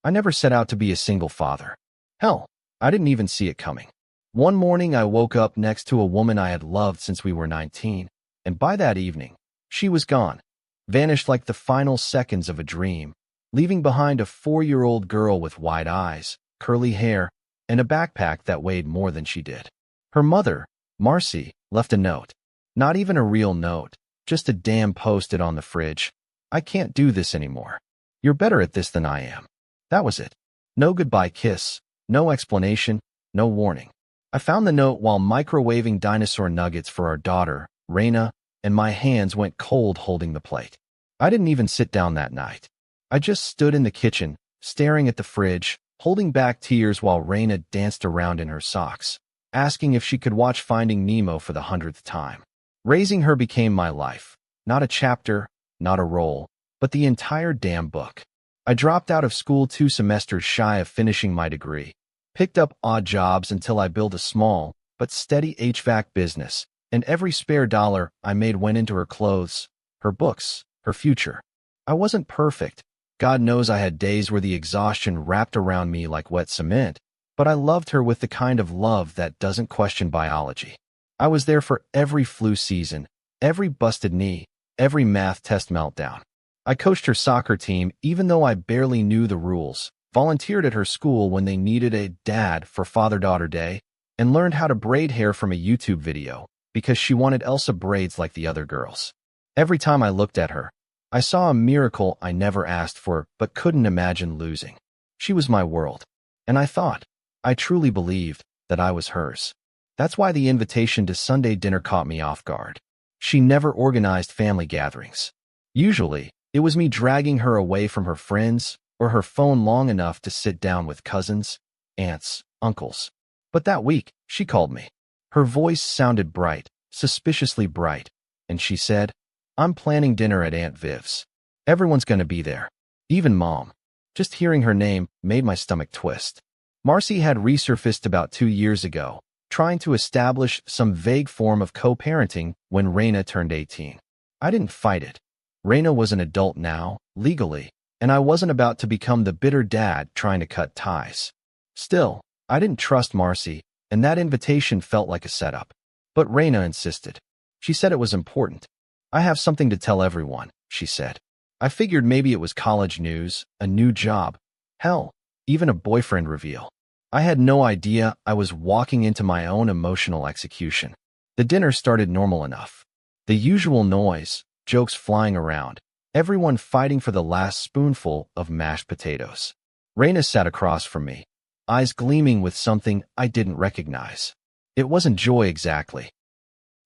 I never set out to be a single father. Hell, I didn't even see it coming. One morning I woke up next to a woman I had loved since we were 19, and by that evening, she was gone, vanished like the final seconds of a dream, leaving behind a 4-year-old girl with wide eyes, curly hair, and a backpack that weighed more than she did. Her mother, Marcy, left a note. Not even a real note, just a damn post-it on the fridge. I can't do this anymore. You're better at this than I am. That was it. No goodbye kiss, no explanation, no warning. I found the note while microwaving dinosaur nuggets for our daughter, Raina, and my hands went cold holding the plate. I didn't even sit down that night. I just stood in the kitchen, staring at the fridge, holding back tears while Raina danced around in her socks, asking if she could watch Finding Nemo for the 100th time. Raising her became my life. Not a chapter, not a role, but the entire damn book. I dropped out of school 2 semesters shy of finishing my degree, picked up odd jobs until I built a small but steady HVAC business, and every spare dollar I made went into her clothes, her books, her future. I wasn't perfect. God knows I had days where the exhaustion wrapped around me like wet cement, but I loved her with the kind of love that doesn't question biology. I was there for every flu season, every busted knee, every math test meltdown. I coached her soccer team even though I barely knew the rules, volunteered at her school when they needed a dad for Father-Daughter Day, and learned how to braid hair from a YouTube video because she wanted Elsa braids like the other girls. Every time I looked at her, I saw a miracle I never asked for but couldn't imagine losing. She was my world, and I truly believed that I was hers. That's why the invitation to Sunday dinner caught me off guard. She never organized family gatherings. Usually, it was me dragging her away from her friends or her phone long enough to sit down with cousins, aunts, uncles. But that week, she called me. Her voice sounded bright, suspiciously bright, and she said, "I'm planning dinner at Aunt Viv's. Everyone's gonna be there, even Mom." Just hearing her name made my stomach twist. Marcy had resurfaced about 2 years ago, trying to establish some vague form of co-parenting when Raina turned 18. I didn't fight it. Raina was an adult now, legally, and I wasn't about to become the bitter dad trying to cut ties. Still, I didn't trust Marcy, and that invitation felt like a setup. But Raina insisted. She said it was important. "I have something to tell everyone," she said. I figured maybe it was college news, a new job, hell, even a boyfriend reveal. I had no idea I was walking into my own emotional execution. The dinner started normal enough. The usual noise, jokes flying around, everyone fighting for the last spoonful of mashed potatoes. Raina sat across from me, eyes gleaming with something I didn't recognize. It wasn't joy exactly.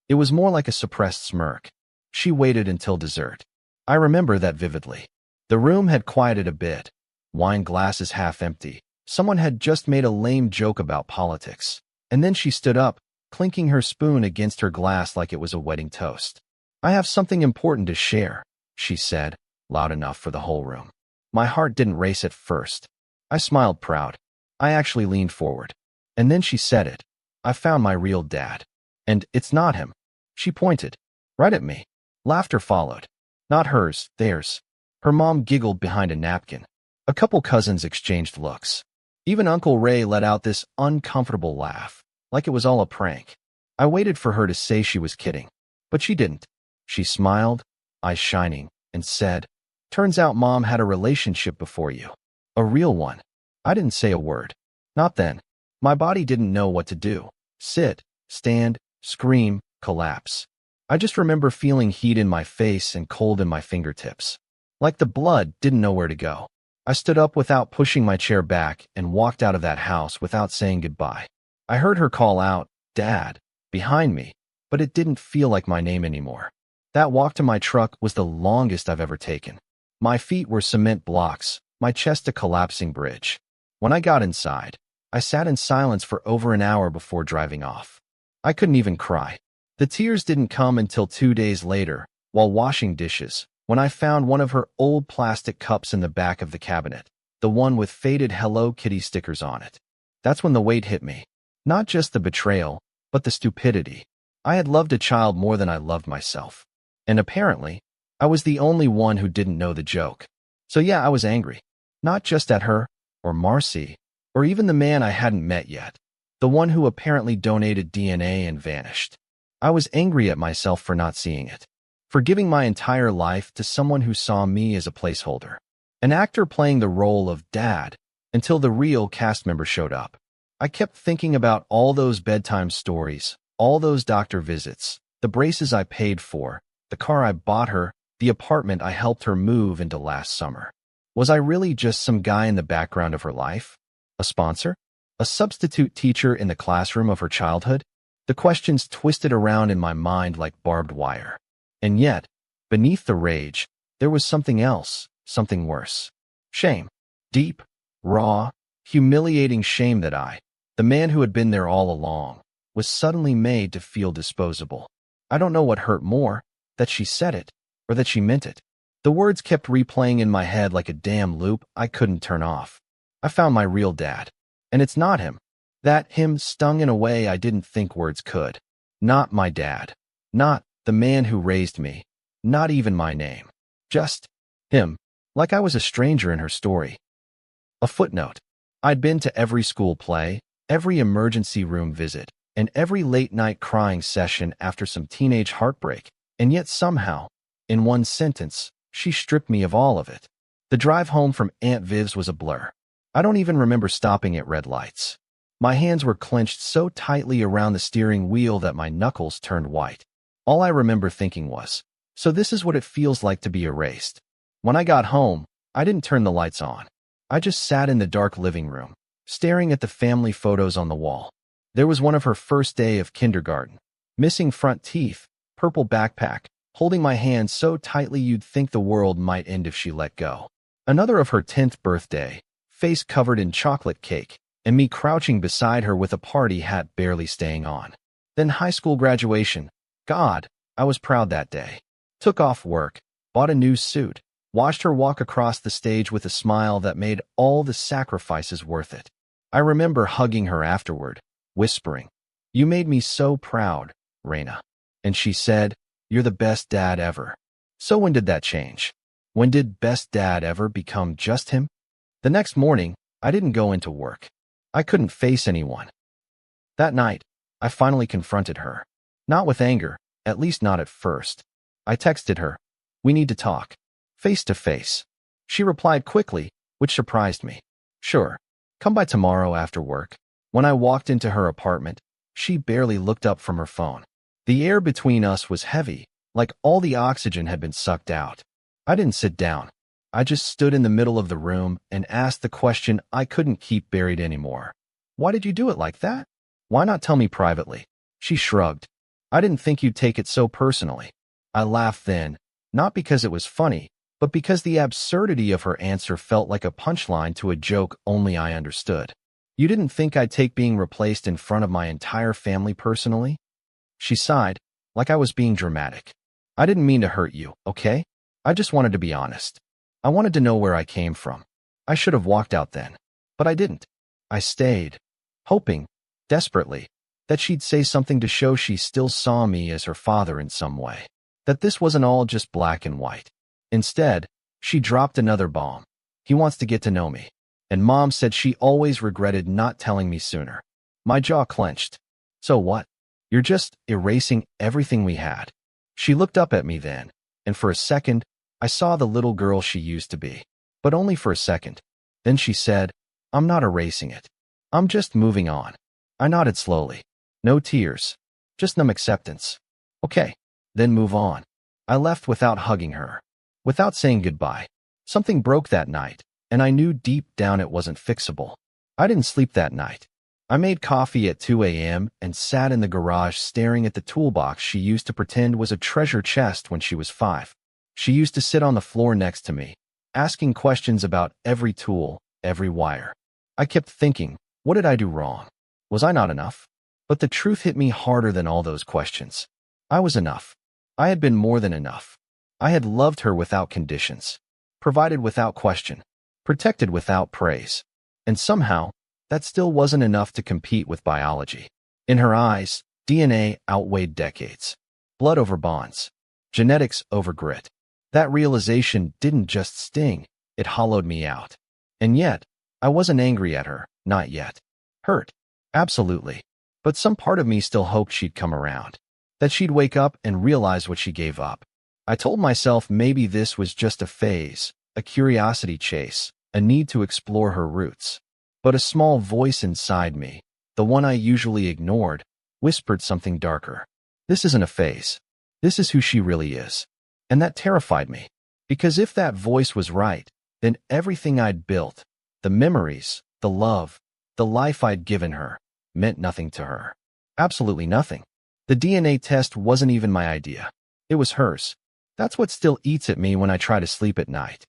It was more like a suppressed smirk. She waited until dessert. I remember that vividly. The room had quieted a bit, wine glasses half empty. Someone had just made a lame joke about politics. And then she stood up, clinking her spoon against her glass like it was a wedding toast. "I have something important to share," she said, loud enough for the whole room. My heart didn't race at first. I smiled proud. I actually leaned forward. And then she said it. "I found my real dad. And it's not him." She pointed. Right at me. Laughter followed. Not hers, theirs. Her mom giggled behind a napkin. A couple cousins exchanged looks. Even Uncle Ray let out this uncomfortable laugh, like it was all a prank. I waited for her to say she was kidding, but she didn't. She smiled, eyes shining, and said, "Turns out Mom had a relationship before you. A real one." I didn't say a word. Not then. My body didn't know what to do. Sit, stand, scream, collapse. I just remember feeling heat in my face and cold in my fingertips. Like the blood didn't know where to go. I stood up without pushing my chair back and walked out of that house without saying goodbye. I heard her call out, "Dad," behind me, but it didn't feel like my name anymore. That walk to my truck was the longest I've ever taken. My feet were cement blocks, my chest a collapsing bridge. When I got inside, I sat in silence for over an hour before driving off. I couldn't even cry. The tears didn't come until 2 days later, while washing dishes, when I found one of her old plastic cups in the back of the cabinet, the one with faded Hello Kitty stickers on it. That's when the weight hit me. Not just the betrayal, but the stupidity. I had loved a child more than I loved myself. And apparently, I was the only one who didn't know the joke. So yeah, I was angry. Not just at her, or Marcy, or even the man I hadn't met yet, the one who apparently donated DNA and vanished. I was angry at myself for not seeing it, for giving my entire life to someone who saw me as a placeholder, an actor playing the role of dad until the real cast member showed up. I kept thinking about all those bedtime stories, all those doctor visits, the braces I paid for, the car I bought her, the apartment I helped her move into last summer. Was I really just some guy in the background of her life? A sponsor? A substitute teacher in the classroom of her childhood? The questions twisted around in my mind like barbed wire. And yet, beneath the rage, there was something else, something worse. Shame. Deep, raw, humiliating shame that I, the man who had been there all along, was suddenly made to feel disposable. I don't know what hurt more, that she said it, or that she meant it. The words kept replaying in my head like a damn loop I couldn't turn off. I found my real dad. And it's not him. That him stung in a way I didn't think words could. Not my dad. Not the man who raised me. Not even my name. Just him. Like I was a stranger in her story. A footnote. I'd been to every school play, every emergency room visit, and every late-night crying session after some teenage heartbreak, and yet somehow, in one sentence, she stripped me of all of it. The drive home from Aunt Viv's was a blur. I don't even remember stopping at red lights. My hands were clenched so tightly around the steering wheel that my knuckles turned white. All I remember thinking was, so this is what it feels like to be erased. When I got home, I didn't turn the lights on. I just sat in the dark living room, staring at the family photos on the wall. There was one of her first day of kindergarten, missing front teeth, purple backpack, holding my hand so tightly you'd think the world might end if she let go. Another of her 10th birthday, face covered in chocolate cake, and me crouching beside her with a party hat barely staying on. Then high school graduation. God, I was proud that day. Took off work, bought a new suit, watched her walk across the stage with a smile that made all the sacrifices worth it. I remember hugging her afterward, whispering, "You made me so proud, Raina." And she said, "You're the best dad ever." So when did that change? When did best dad ever become just him? The next morning, I didn't go into work. I couldn't face anyone. That night, I finally confronted her. Not with anger, at least not at first. I texted her, "We need to talk. Face to face." She replied quickly, which surprised me. "Sure. Come by tomorrow after work." When I walked into her apartment, she barely looked up from her phone. The air between us was heavy, like all the oxygen had been sucked out. I didn't sit down. I just stood in the middle of the room and asked the question I couldn't keep buried anymore. "Why did you do it like that? Why not tell me privately?" She shrugged. "I didn't think you'd take it so personally." I laughed then, not because it was funny, but because the absurdity of her answer felt like a punchline to a joke only I understood. "You didn't think I'd take being replaced in front of my entire family personally?" She sighed, like I was being dramatic. "I didn't mean to hurt you, okay? I just wanted to be honest. I wanted to know where I came from. I should have walked out then, but I didn't. I stayed, hoping, desperately, that she'd say something to show she still saw me as her father in some way, that this wasn't all just black and white. Instead, she dropped another bomb. "He wants to get to know me." And Mom said she always regretted not telling me sooner. My jaw clenched. "So what? You're just erasing everything we had." She looked up at me then, and for a second, I saw the little girl she used to be. But only for a second. Then she said, "I'm not erasing it. I'm just moving on." I nodded slowly. No tears. Just numb acceptance. "Okay, then move on." I left without hugging her, without saying goodbye. Something broke that night, and I knew deep down it wasn't fixable. I didn't sleep that night. I made coffee at 2 a.m. and sat in the garage staring at the toolbox she used to pretend was a treasure chest when she was 5. She used to sit on the floor next to me, asking questions about every tool, every wire. I kept thinking, what did I do wrong? Was I not enough? But the truth hit me harder than all those questions. I was enough. I had been more than enough. I had loved her without conditions, provided without question, protected without praise. And somehow, that still wasn't enough to compete with biology. In her eyes, DNA outweighed decades. Blood over bonds. Genetics over grit. That realization didn't just sting, it hollowed me out. And yet, I wasn't angry at her, not yet. Hurt, absolutely. But some part of me still hoped she'd come around, that she'd wake up and realize what she gave up. I told myself maybe this was just a phase, a curiosity chase, a need to explore her roots. But a small voice inside me, the one I usually ignored, whispered something darker. This isn't a phase. This is who she really is. And that terrified me. Because if that voice was right, then everything I'd built, the memories, the love, the life I'd given her, meant nothing to her. Absolutely nothing. The DNA test wasn't even my idea. It was hers. That's what still eats at me when I try to sleep at night.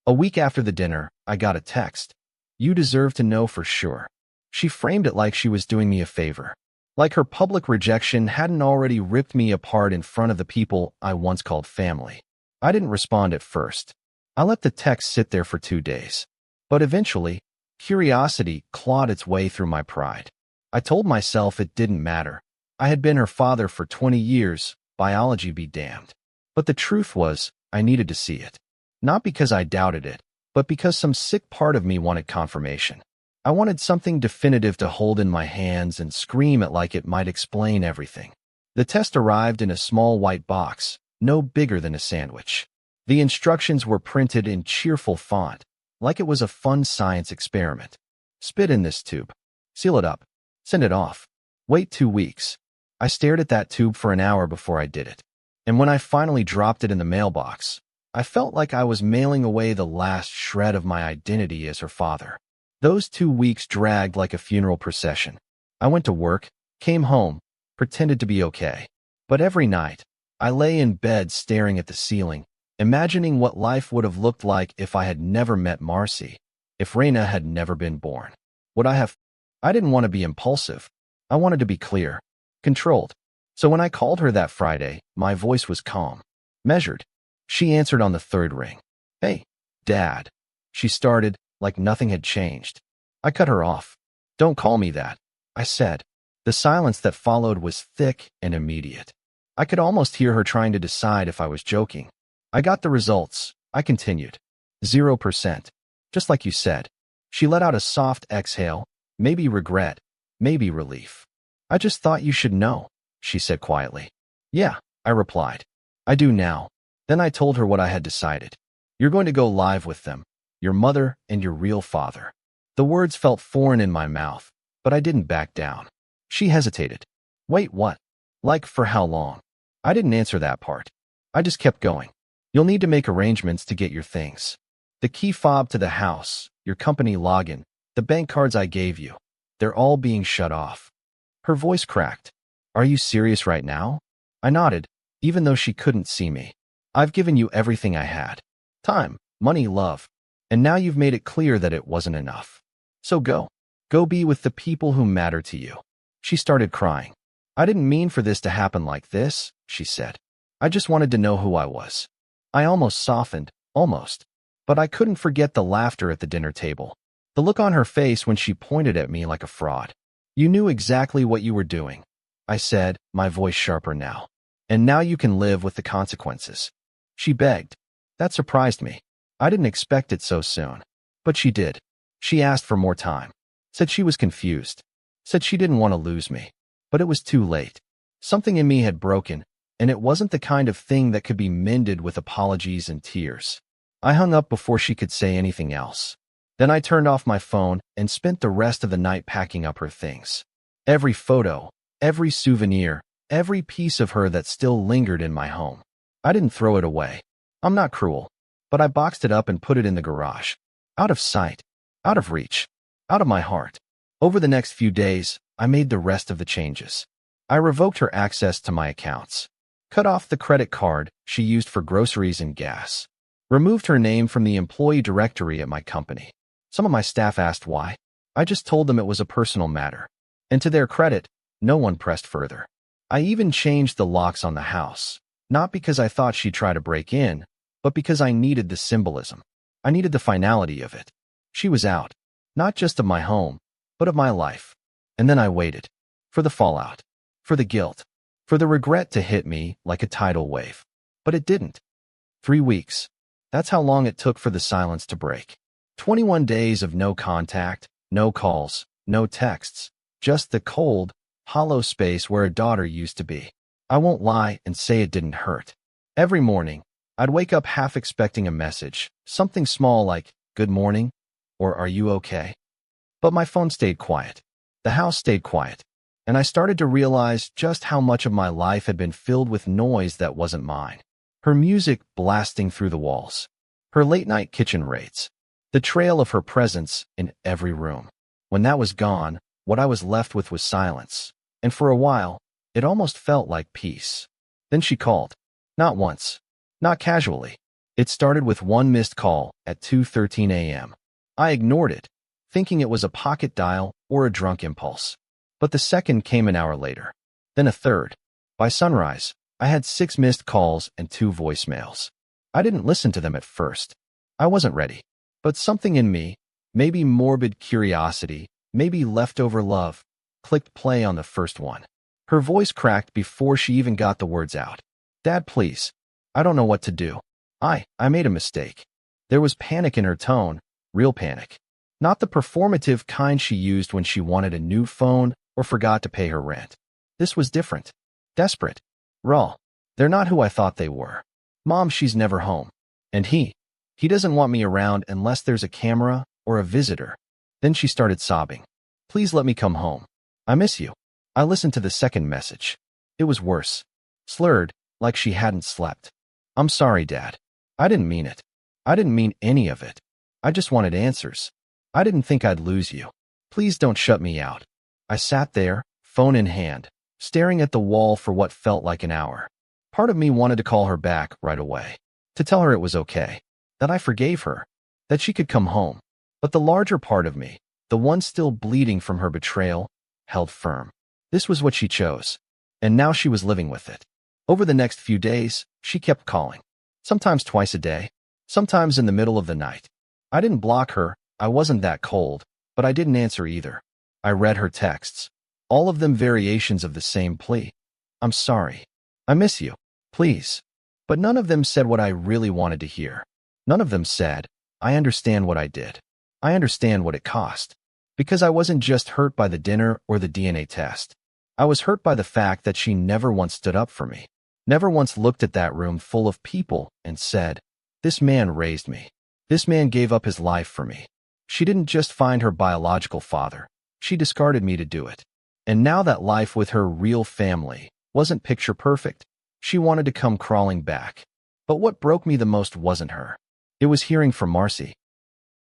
A week after the dinner, I got a text. You deserve to know for sure. She framed it like she was doing me a favor. Like her public rejection hadn't already ripped me apart in front of the people I once called family. I didn't respond at first. I let the text sit there for 2 days. But eventually, curiosity clawed its way through my pride. I told myself it didn't matter. I had been her father for 20 years, biology be damned. But the truth was, I needed to see it. Not because I doubted it, but because some sick part of me wanted confirmation. I wanted something definitive to hold in my hands and scream at like it might explain everything. The test arrived in a small white box, no bigger than a sandwich. The instructions were printed in cheerful font, like it was a fun science experiment. Spit in this tube. Seal it up. Send it off. Wait 2 weeks. I stared at that tube for an hour before I did it. And when I finally dropped it in the mailbox, I felt like I was mailing away the last shred of my identity as her father. Those 2 weeks dragged like a funeral procession. I went to work, came home, pretended to be okay. But every night, I lay in bed staring at the ceiling, imagining what life would have looked like if I had never met Marcy, if Raina had never been born. Would I have? I didn't want to be impulsive. I wanted to be clear, controlled. So when I called her that Friday, my voice was calm, measured. She answered on the 3rd ring. Hey, Dad. She started, like nothing had changed. I cut her off. Don't call me that, I said. The silence that followed was thick and immediate. I could almost hear her trying to decide if I was joking. I got the results. I continued. 0%. Just like you said. She let out a soft exhale, maybe regret, maybe relief. I just thought you should know, she said quietly. Yeah, I replied. I do now. Then I told her what I had decided. You're going to go live with them, your mother and your real father. The words felt foreign in my mouth, but I didn't back down. She hesitated. Wait, what? Like for how long? I didn't answer that part. I just kept going. You'll need to make arrangements to get your things. The key fob to the house, your company login, the bank cards I gave you. They're all being shut off. Her voice cracked. Are you serious right now? I nodded, even though she couldn't see me. I've given you everything I had. Time, money, love. And now you've made it clear that it wasn't enough. So go. Go be with the people who matter to you. She started crying. I didn't mean for this to happen like this, she said. I just wanted to know who I was. I almost softened, almost. But I couldn't forget the laughter at the dinner table. The look on her face when she pointed at me like a fraud. You knew exactly what you were doing, I said, my voice sharper now. And now you can live with the consequences. She begged. That surprised me. I didn't expect it so soon. But she did. She asked for more time. Said she was confused. Said she didn't want to lose me. But it was too late. Something in me had broken, and it wasn't the kind of thing that could be mended with apologies and tears. I hung up before she could say anything else. Then I turned off my phone and spent the rest of the night packing up her things. Every photo, every souvenir, every piece of her that still lingered in my home. I didn't throw it away. I'm not cruel. But I boxed it up and put it in the garage. Out of sight. Out of reach. Out of my heart. Over the next few days, I made the rest of the changes. I revoked her access to my accounts. Cut off the credit card she used for groceries and gas. Removed her name from the employee directory at my company. Some of my staff asked why. I just told them it was a personal matter. And to their credit, no one pressed further. I even changed the locks on the house. Not because I thought she'd try to break in, but because I needed the symbolism. I needed the finality of it. She was out. Not just of my home, but of my life. And then I waited. For the fallout. For the guilt. For the regret to hit me like a tidal wave. But it didn't. 3 weeks. That's how long it took for the silence to break. 21 days of no contact, no calls, no texts, just the cold, hollow space where a daughter used to be. I won't lie and say it didn't hurt. Every morning, I'd wake up half expecting a message, something small like, "Good morning," or "Are you okay?" But my phone stayed quiet. The house stayed quiet. And I started to realize just how much of my life had been filled with noise that wasn't mine. Her music blasting through the walls. Her late-night kitchen raids. The trail of her presence in every room. When that was gone, what I was left with was silence. And for a while, it almost felt like peace. Then she called. Not once. Not casually. It started with one missed call at 2:13 a.m. I ignored it, thinking it was a pocket dial or a drunk impulse. But the second came an hour later. Then a third. By sunrise, I had 6 missed calls and 2 voicemails. I didn't listen to them at first. I wasn't ready. But something in me, maybe morbid curiosity, maybe leftover love, clicked play on the first one. Her voice cracked before she even got the words out. "Dad, please. I don't know what to do. I made a mistake." There was panic in her tone, real panic. Not the performative kind she used when she wanted a new phone or forgot to pay her rent. This was different. Desperate. Raw. They're not who I thought they were. "Mom, she's never home. And he doesn't want me around unless there's a camera or a visitor." Then she started sobbing. "Please let me come home. I miss you." I listened to the second message. It was worse. Slurred, like she hadn't slept. "I'm sorry, Dad. I didn't mean it. I didn't mean any of it. I just wanted answers. I didn't think I'd lose you. Please don't shut me out." I sat there, phone in hand, staring at the wall for what felt like an hour. Part of me wanted to call her back right away, to tell her it was okay, that I forgave her, that she could come home. But the larger part of me, the one still bleeding from her betrayal, held firm. This was what she chose, and now she was living with it. Over the next few days, she kept calling, sometimes twice a day, sometimes in the middle of the night. I didn't block her, I wasn't that cold, but I didn't answer either. I read her texts, all of them variations of the same plea. "I'm sorry. I miss you. Please." But none of them said what I really wanted to hear. None of them said, "I understand what I did. I understand what it cost." Because I wasn't just hurt by the dinner or the DNA test. I was hurt by the fact that she never once stood up for me. Never once looked at that room full of people and said, "This man raised me. This man gave up his life for me." She didn't just find her biological father. She discarded me to do it. And now that life with her real family wasn't picture perfect, she wanted to come crawling back. But what broke me the most wasn't her. It was hearing from Marcy.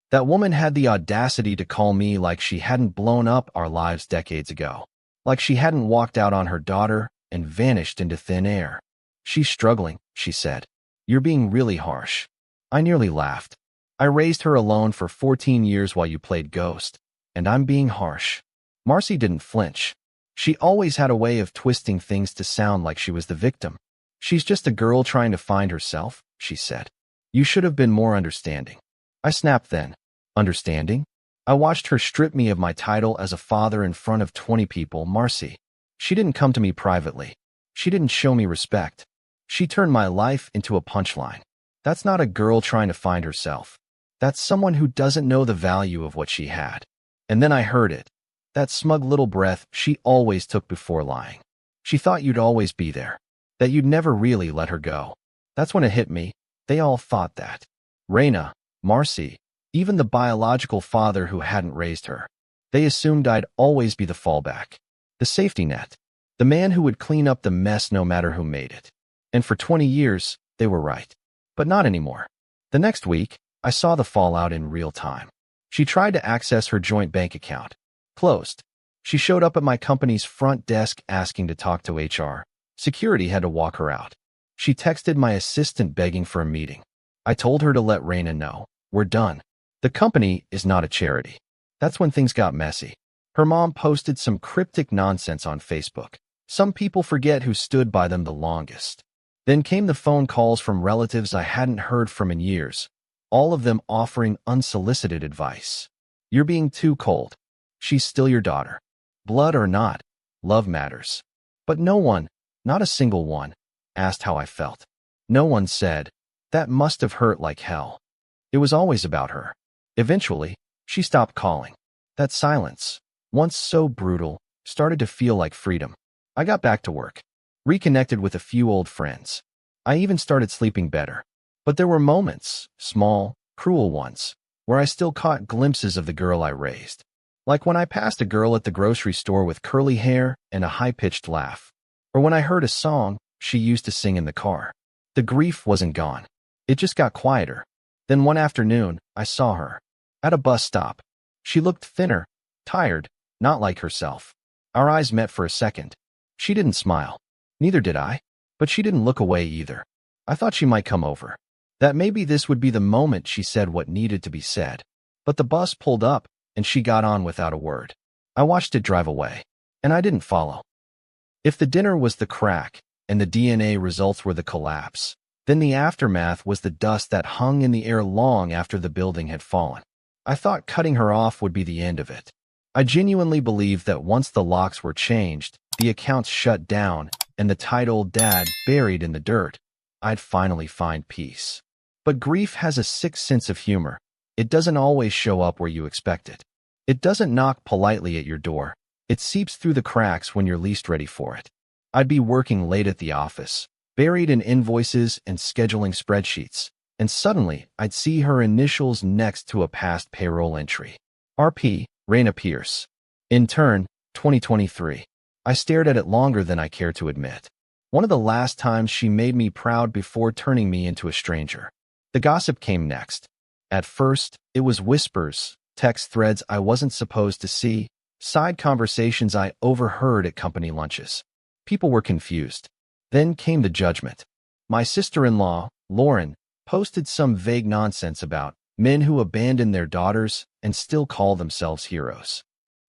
That woman had the audacity to call me like she hadn't blown up our lives decades ago. Like she hadn't walked out on her daughter and vanished into thin air. "She's struggling," she said. "You're being really harsh." I nearly laughed. "I raised her alone for 14 years while you played ghost, and I'm being harsh." Marcy didn't flinch. She always had a way of twisting things to sound like she was the victim. "She's just a girl trying to find herself," she said. "You should have been more understanding." I snapped then. Understanding? I watched her strip me of my title as a father in front of 20 people. Marcy. She didn't come to me privately. She didn't show me respect. She turned my life into a punchline. That's not a girl trying to find herself. That's someone who doesn't know the value of what she had. And then I heard it. That smug little breath she always took before lying. She thought you'd always be there. That you'd never really let her go. That's when it hit me. They all thought that. Raina, Marcy, even the biological father who hadn't raised her. They assumed I'd always be the fallback. The safety net. The man who would clean up the mess no matter who made it. And for 20 years, they were right. But not anymore. The next week, I saw the fallout in real time. She tried to access her joint bank account. Closed. She showed up at my company's front desk asking to talk to HR. Security had to walk her out. She texted my assistant begging for a meeting. I told her to let Raina know. We're done. The company is not a charity. That's when things got messy. Her mom posted some cryptic nonsense on Facebook. Some people forget who stood by them the longest. Then came the phone calls from relatives I hadn't heard from in years, all of them offering unsolicited advice. "You're being too cold. She's still your daughter. Blood or not, love matters." But no one, not a single one, asked how I felt. No one said, "That must have hurt like hell." It was always about her. Eventually, she stopped calling. That silence, once so brutal, started to feel like freedom. I got back to work, reconnected with a few old friends. I even started sleeping better. But there were moments, small, cruel ones, where I still caught glimpses of the girl I raised. Like when I passed a girl at the grocery store with curly hair and a high-pitched laugh. Or when I heard a song she used to sing in the car. The grief wasn't gone. It just got quieter. Then one afternoon, I saw her. At a bus stop. She looked thinner, tired, not like herself. Our eyes met for a second. She didn't smile. Neither did I. But she didn't look away either. I thought she might come over. That maybe this would be the moment she said what needed to be said. But the bus pulled up, and she got on without a word. I watched it drive away. And I didn't follow. If the dinner was the crack, and the DNA results were the collapse, then the aftermath was the dust that hung in the air long after the building had fallen. I thought cutting her off would be the end of it. I genuinely believed that once the locks were changed, the accounts shut down, and the title "Dad" buried in the dirt, I'd finally find peace. But grief has a sick sense of humor. It doesn't always show up where you expect it. It doesn't knock politely at your door. It seeps through the cracks when you're least ready for it. I'd be working late at the office, buried in invoices and scheduling spreadsheets, and suddenly I'd see her initials next to a past payroll entry. RP, Raina Pierce. Intern, 2023. I stared at it longer than I care to admit. One of the last times she made me proud before turning me into a stranger. The gossip came next. At first, it was whispers, text threads I wasn't supposed to see, side conversations I overheard at company lunches. People were confused. Then came the judgment. My sister-in-law, Lauren, posted some vague nonsense about men who abandon their daughters and still call themselves heroes.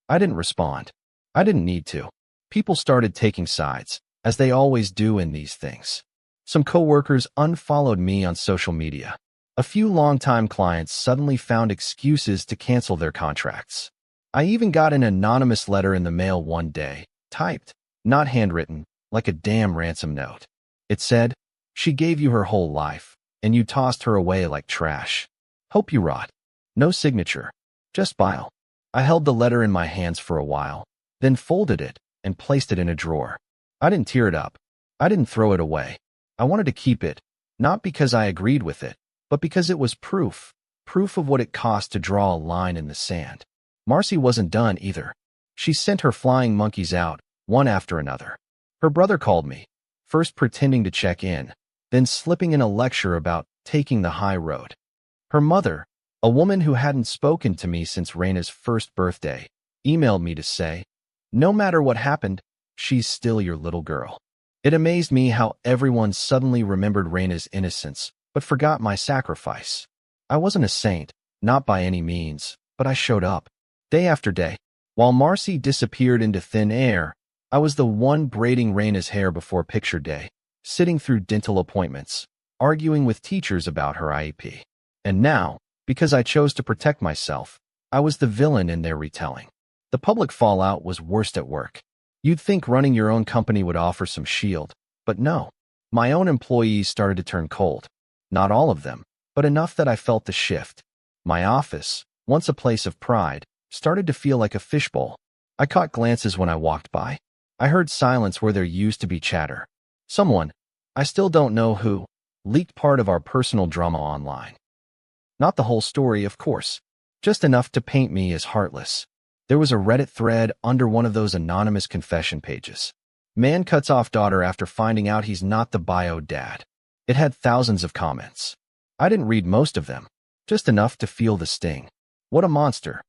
I didn't respond. I didn't need to. People started taking sides, as they always do in these things. Some coworkers unfollowed me on social media. A few longtime clients suddenly found excuses to cancel their contracts. I even got an anonymous letter in the mail one day, typed, not handwritten, like a damn ransom note. It said, "She gave you her whole life, and you tossed her away like trash. Hope you rot." No signature, just bile. I held the letter in my hands for a while, then folded it and placed it in a drawer. I didn't tear it up. I didn't throw it away. I wanted to keep it, not because I agreed with it, but because it was proof of what it cost to draw a line in the sand. Marcy wasn't done either. She sent her flying monkeys out, one after another. Her brother called me, first pretending to check in, then slipping in a lecture about taking the high road. Her mother, a woman who hadn't spoken to me since Raina's first birthday, emailed me to say, "No matter what happened, she's still your little girl." It amazed me how everyone suddenly remembered Raina's innocence, but forgot my sacrifice. I wasn't a saint, not by any means, but I showed up. Day after day. While Marcy disappeared into thin air, I was the one braiding Raina's hair before picture day, sitting through dental appointments, arguing with teachers about her IEP. And now, because I chose to protect myself, I was the villain in their retelling. The public fallout was worst at work. You'd think running your own company would offer some shield, but no. My own employees started to turn cold. Not all of them, but enough that I felt the shift. My office, once a place of pride, started to feel like a fishbowl. I caught glances when I walked by. I heard silence where there used to be chatter. Someone, I still don't know who, leaked part of our personal drama online. Not the whole story, of course, just enough to paint me as heartless. There was a Reddit thread under one of those anonymous confession pages. Man cuts off daughter after finding out he's not the bio dad. It had thousands of comments. I didn't read most of them, just enough to feel the sting. What a monster.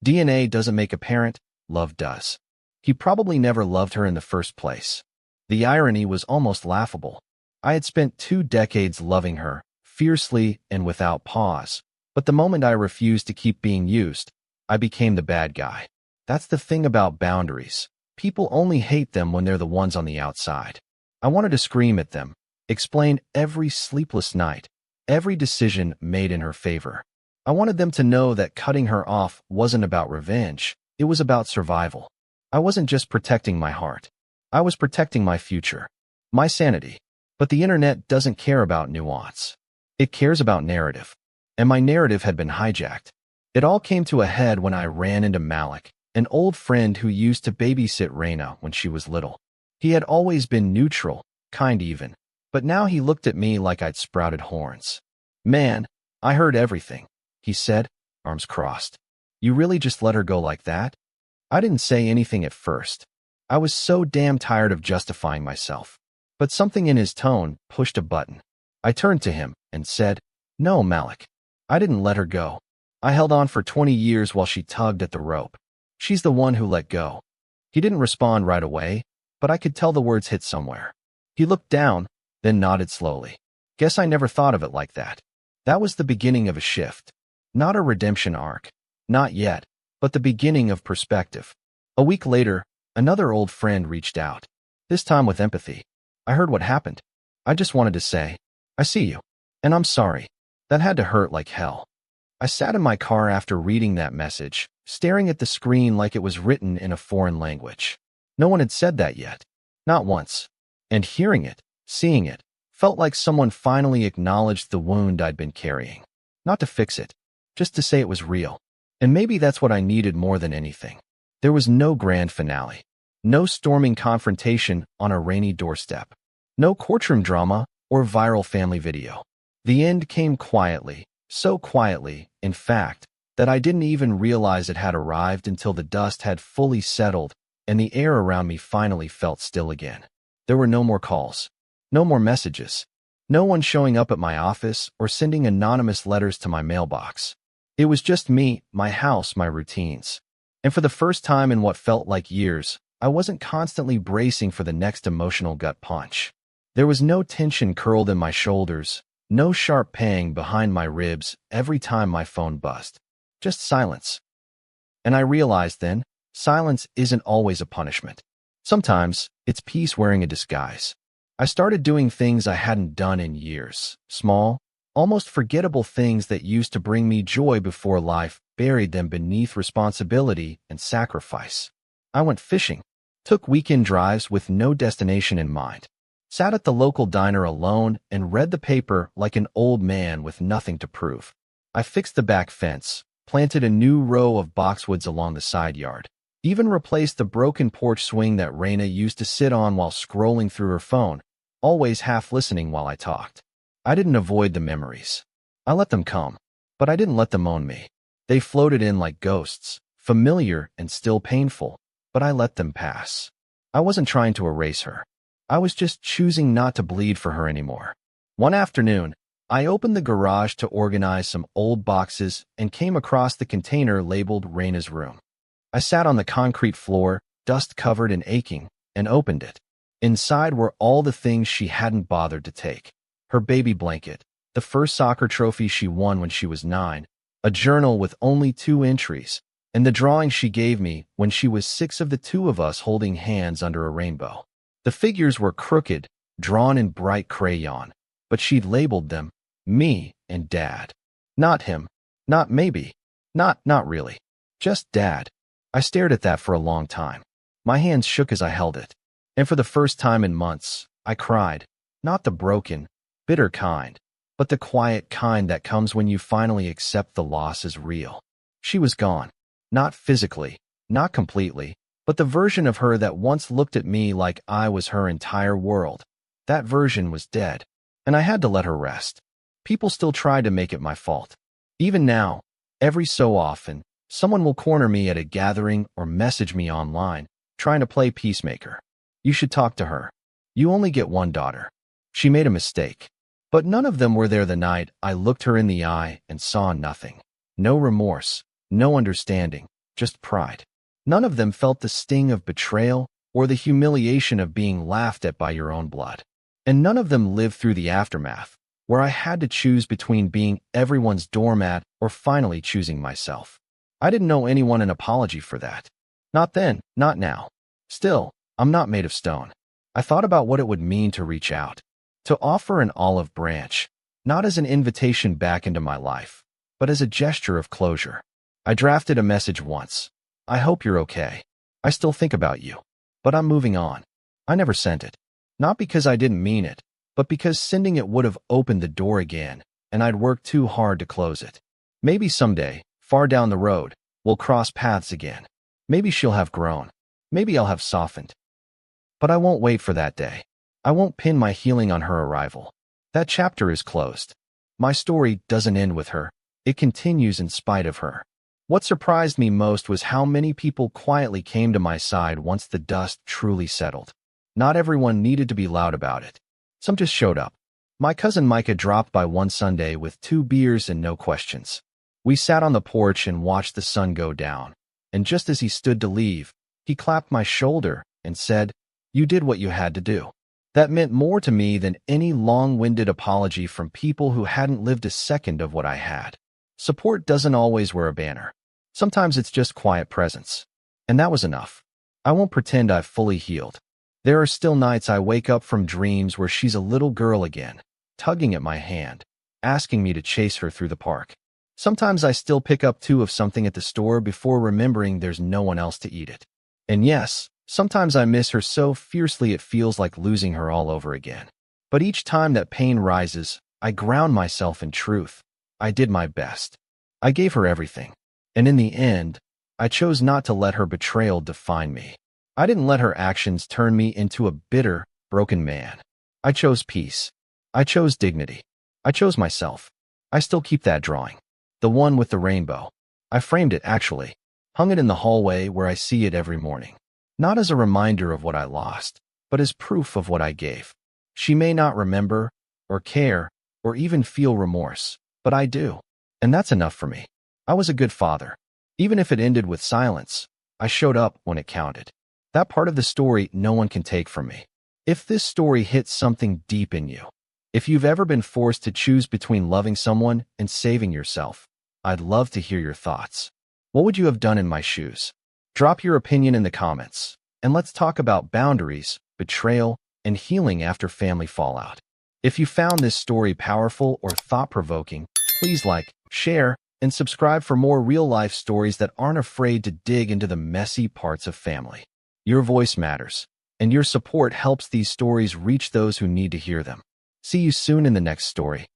DNA doesn't make a parent, love does. He probably never loved her in the first place. The irony was almost laughable. I had spent 2 decades loving her, fiercely and without pause. But the moment I refused to keep being used, I became the bad guy. That's the thing about boundaries. People only hate them when they're the ones on the outside. I wanted to scream at them, explain every sleepless night, every decision made in her favor. I wanted them to know that cutting her off wasn't about revenge, it was about survival. I wasn't just protecting my heart. I was protecting my future, my sanity. But the internet doesn't care about nuance. It cares about narrative. And my narrative had been hijacked. It all came to a head when I ran into Malik, an old friend who used to babysit Raina when she was little. He had always been neutral, kind even, but now he looked at me like I'd sprouted horns. "Man, I heard everything," he said, arms crossed. "You really just let her go like that?" I didn't say anything at first. I was so damn tired of justifying myself. But something in his tone pushed a button. I turned to him and said, "No, Malik. I didn't let her go. I held on for 20 years while she tugged at the rope. She's the one who let go." He didn't respond right away, but I could tell the words hit somewhere. He looked down, then nodded slowly. Guess I never thought of it like that. That was the beginning of a shift. Not a redemption arc. Not yet, but the beginning of perspective. A week later, another old friend reached out. This time with empathy. "I heard what happened. I just wanted to say, I see you. And I'm sorry. That had to hurt like hell." I sat in my car after reading that message, staring at the screen like it was written in a foreign language. No one had said that yet. Not once. And hearing it, seeing it, felt like someone finally acknowledged the wound I'd been carrying. Not to fix it, just to say it was real. And maybe that's what I needed more than anything. There was no grand finale. No storming confrontation on a rainy doorstep. No courtroom drama or viral family video. The end came quietly, so quietly, in fact, that I didn't even realize it had arrived until the dust had fully settled and the air around me finally felt still again. There were no more calls. No more messages. No one showing up at my office or sending anonymous letters to my mailbox. It was just me, my house, my routines. And for the first time in what felt like years, I wasn't constantly bracing for the next emotional gut punch. There was no tension curled in my shoulders, no sharp pang behind my ribs every time my phone buzzed. Just silence. And I realized then, silence isn't always a punishment. Sometimes, it's peace wearing a disguise. I started doing things I hadn't done in years. Small, almost forgettable things that used to bring me joy before life buried them beneath responsibility and sacrifice. I went fishing, took weekend drives with no destination in mind, sat at the local diner alone and read the paper like an old man with nothing to prove. I fixed the back fence, planted a new row of boxwoods along the side yard, even replaced the broken porch swing that Raina used to sit on while scrolling through her phone, always half listening while I talked. I didn't avoid the memories. I let them come, but I didn't let them own me. They floated in like ghosts, familiar and still painful, but I let them pass. I wasn't trying to erase her. I was just choosing not to bleed for her anymore. One afternoon, I opened the garage to organize some old boxes and came across the container labeled Raina's room. I sat on the concrete floor, dust-covered and aching, and opened it. Inside were all the things she hadn't bothered to take. Her baby blanket, the first soccer trophy she won when she was 9, a journal with only 2 entries, and the drawing she gave me when she was 6 of the 2 of us holding hands under a rainbow. The figures were crooked, drawn in bright crayon, but she'd labeled them me and Dad. Not him, not maybe, not really, just Dad. I stared at that for a long time. My hands shook as I held it. And for the first time in months, I cried, not the broken, bitter kind, but the quiet kind that comes when you finally accept the loss as real. She was gone. Not physically, not completely, but the version of her that once looked at me like I was her entire world. That version was dead, and I had to let her rest. People still tried to make it my fault. Even now, every so often, someone will corner me at a gathering or message me online, trying to play peacemaker. You should talk to her. You only get one daughter. She made a mistake. But none of them were there the night I looked her in the eye and saw nothing. No remorse, no understanding, just pride. None of them felt the sting of betrayal or the humiliation of being laughed at by your own blood. And none of them lived through the aftermath, where I had to choose between being everyone's doormat or finally choosing myself. I didn't owe anyone an apology for that. Not then, not now. Still, I'm not made of stone. I thought about what it would mean to reach out, to offer an olive branch, not as an invitation back into my life, but as a gesture of closure. I drafted a message once. I hope you're okay. I still think about you, but I'm moving on. I never sent it. Not because I didn't mean it, but because sending it would have opened the door again, and I'd worked too hard to close it. Maybe someday, Far down the road, we'll cross paths again. Maybe she'll have grown. Maybe I'll have softened. But I won't wait for that day. I won't pin my healing on her arrival. That chapter is closed. My story doesn't end with her. It continues in spite of her. What surprised me most was how many people quietly came to my side once the dust truly settled. Not everyone needed to be loud about it. Some just showed up. My cousin Micah dropped by one Sunday with 2 beers and no questions. We sat on the porch and watched the sun go down. And just as he stood to leave, he clapped my shoulder and said, "You did what you had to do." That meant more to me than any long-winded apology from people who hadn't lived a second of what I had. Support doesn't always wear a banner. Sometimes it's just quiet presence. And that was enough. I won't pretend I've fully healed. There are still nights I wake up from dreams where she's a little girl again, tugging at my hand, asking me to chase her through the park. Sometimes I still pick up 2 of something at the store before remembering there's no one else to eat it. And yes, sometimes I miss her so fiercely it feels like losing her all over again. But each time that pain rises, I ground myself in truth. I did my best. I gave her everything. And in the end, I chose not to let her betrayal define me. I didn't let her actions turn me into a bitter, broken man. I chose peace. I chose dignity. I chose myself. I still keep that drawing. The one with the rainbow. I framed it, actually. Hung it in the hallway where I see it every morning. Not as a reminder of what I lost, but as proof of what I gave. She may not remember, or care, or even feel remorse, but I do. And that's enough for me. I was a good father. Even if it ended with silence, I showed up when it counted. That part of the story no one can take from me. If this story hits something deep in you, if you've ever been forced to choose between loving someone and saving yourself, I'd love to hear your thoughts. What would you have done in my shoes? Drop your opinion in the comments, and let's talk about boundaries, betrayal, and healing after family fallout. If you found this story powerful or thought-provoking, please like, share, and subscribe for more real-life stories that aren't afraid to dig into the messy parts of family. Your voice matters, and your support helps these stories reach those who need to hear them. See you soon in the next story.